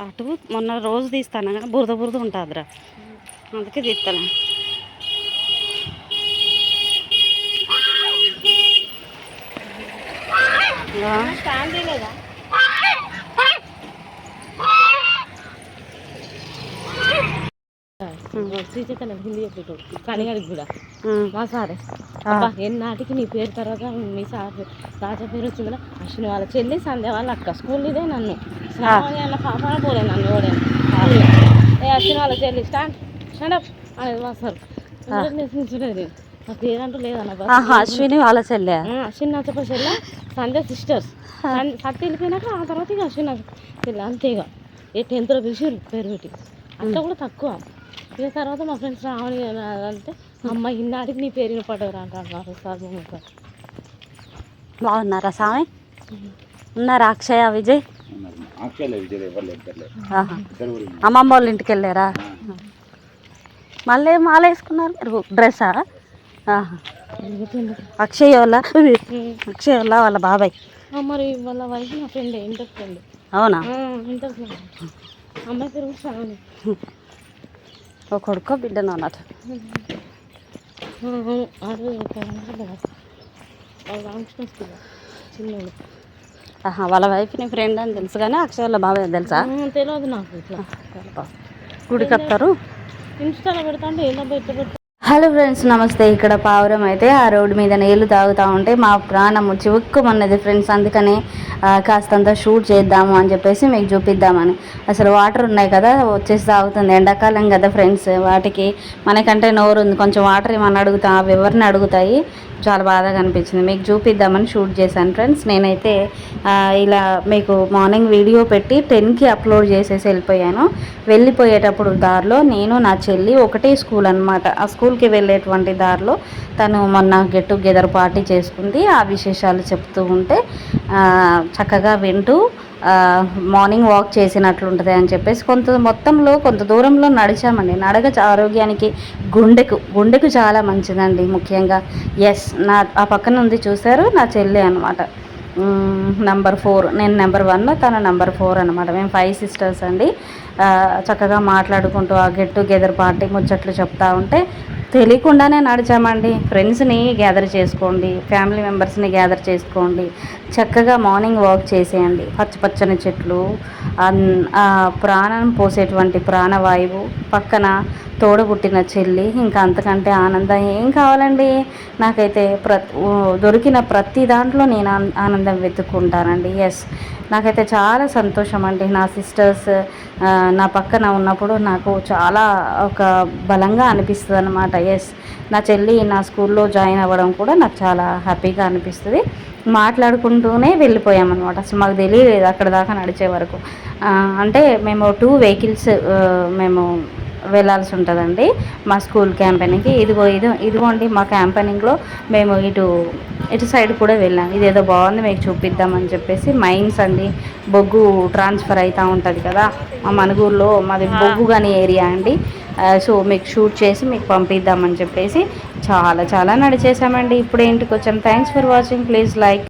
అటు మొన్న రోజు తీస్తాను కానీ బురద బురద ఉంటుందిరా, అందుకే తీస్తాను. లేదా శ్రీచైతన్య హిందీ చెప్పేటోడు కనిగాడికి కూడా మా సారే ఎన్నాటికి నీ పేరు తర్వాత మీ సార్ రాజా పేరు వచ్చిందా అశ్విని వాళ్ళ చెల్లి సంధ్య వాళ్ళ అక్క స్కూల్ ఇదే నన్ను శ్రావణి అన్న పాప పోలే నన్ను ఎవడైనా అశ్విని వాళ్ళ చెల్లి స్టాండప్ అనేది మా సార్ చూడలేదు నా పేరంటూ లేదన్న అశ్విని వాళ్ళ చెల్లె అశ్విని నా చెప్ప చెల్లె సంధ్య సిస్టర్స్ సత్తి వెళ్ళిపోయినాక ఆ తర్వాత ఇక అశ్విని నాకు చెల్లె అంతేగా 10th పిలిచిర్రు పేరు పెట్టి అట్లా కూడా తక్కువ. ఇక తర్వాత మా ఫ్రెండ్స్ రావని అంటే అమ్మ ఇన్నాడికి నీ పేరు పడ్డవరా అంటారు సార్ మమ్మల్ని. బాగున్నారా స్వామి? ఉన్నారా అక్షయ విజయ్? అమ్మమ్మ వాళ్ళ ఇంటికి వెళ్ళారా? మళ్ళీ మాల వేసుకున్నారు డ్రెస్సా? అక్షయ్ వాళ్ళ వాళ్ళ బాబాయ్ మరి వాళ్ళ వైఫ్ నా ఫ్రెండ్ ఇంటర్ ఫ్రెండ్. అవునా? ఇంటర్ ఫ్రెండ్ అమ్మాయి పేరు శ్రావణి. ఒక కొడుకో బిడ్డను అన్నట్టు. వాళ్ళ వైఫ్ నీ ఫ్రెండ్ అని తెలుసు కానీ అక్షయ్ వాళ్ళ బాబాయ్ తెలుసా? తెలియదు నాకు. గుడికి వస్తారు ఇన్స్టాలో పెడతా అంటే ఏదో పెట్టి. హలో ఫ్రెండ్స్, నమస్తే. ఇక్కడ పావురం అయితే ఆ రోడ్డు మీద నీళ్ళు తాగుతూ ఉంటే మా ప్రాణము చివుక్కుమన్నది ఫ్రెండ్స్. అందుకని కాస్తంత షూట్ చేద్దాము అని చెప్పేసి మీకు చూపిద్దామని. అసలు వాటర్ ఉన్నాయి కదా, వచ్చేసి తాగుతుంది. ఎండాకాలం కదా ఫ్రెండ్స్, వాటికి మనకంటే నోరు ఉంది, కొంచెం వాటర్ ఏమని అడుగుతా అవి ఎవరిని అడుగుతాయి. చాలా బాధగా అనిపించింది, మీకు చూపిద్దామని షూట్ చేశాను ఫ్రెండ్స్. నేనైతే ఇలా మీకు మార్నింగ్ వీడియో పెట్టి 10కి అప్లోడ్ చేసేసి వెళ్ళిపోయేటప్పుడు దారిలో నేను నా చెల్లి ఒకటే స్కూల్ అనమాట. ఆ స్కూల్కి వెళ్ళేటువంటి దారిలో తను మొన్న గెట్ టుగెదర్ పార్టీ చేసుకుంది. ఆ విశేషాలు చెప్తూ ఉంటే చక్కగా వింటూ మార్నింగ్ వాక్ చేసినట్లుంటుంది అని చెప్పేసి కొంత దూరంలో నడిచామండి. నడక ఆరోగ్యానికి గుండెకు చాలా మంచిదండి. ముఖ్యంగా నా ఆ పక్కన ఉంది చూసారు, నా చెల్లి అనమాట. నెంబర్ 4, నేను నెంబర్ 1, తన నెంబర్ 4 అనమాట. మేము 5 సిస్టర్స్ అండి. చక్కగా మాట్లాడుకుంటూ ఆ గెట్ టుగెదర్ పార్టీ ముచ్చట్లు చెప్తా ఉంటే తెలియకుండానే నడిచామండి. ఫ్రెండ్స్ని గ్యాదర్ చేసుకోండి, ఫ్యామిలీ మెంబర్స్ని గ్యాదర్ చేసుకోండి, చక్కగా మార్నింగ్ వాక్ చేసేయండి. పచ్చని చెట్లు, ప్రాణం పోసేటువంటి ప్రాణవాయువు, పక్కన తోడబుట్టిన చెల్లి, ఇంకా అంతకంటే ఆనందం ఏం కావాలండి. నాకైతే దొరికిన ప్రతి దాంట్లో నేను ఆనందం వెతుక్కుంటానండి. నాకైతే చాలా సంతోషం అండి. నా సిస్టర్స్ నా పక్కన ఉన్నప్పుడు నాకు చాలా ఒక బలంగా అనిపిస్తుంది అనమాట. నా చెల్లి నా స్కూల్లో జాయిన్ అవ్వడం కూడా నాకు చాలా హ్యాపీగా అనిపిస్తుంది. మాట్లాడుకుంటూనే వెళ్ళిపోయామన్నమాట. అసలు మాకు తెలియలేదు అక్కడ దాకా నడిచే వరకు. అంటే మేము 2 వెహికల్స్ మేము వెళ్ళాల్సి ఉంటుందండి మా స్కూల్ క్యాంపెయినింగ్కి. ఇదిగోండి మా క్యాంపెయినింగ్లో మేము ఇటు సైడ్ కూడా వెళ్ళాం. ఇదేదో బాగుంది మీకు చూపిద్దామని చెప్పేసి. మైన్స్ అండి, బొగ్గు ట్రాన్స్ఫర్ అవుతూ ఉంటుంది కదా మా మనుగూరులో. మాది బొగ్గు గని ఏరియా అండి. సో మీకు షూట్ చేసి మీకు పంపిద్దామని చెప్పేసి చాలా నడిచేసామండి. ఇప్పుడే ఇంటికి వచ్చాం. Thanks for watching. Please like.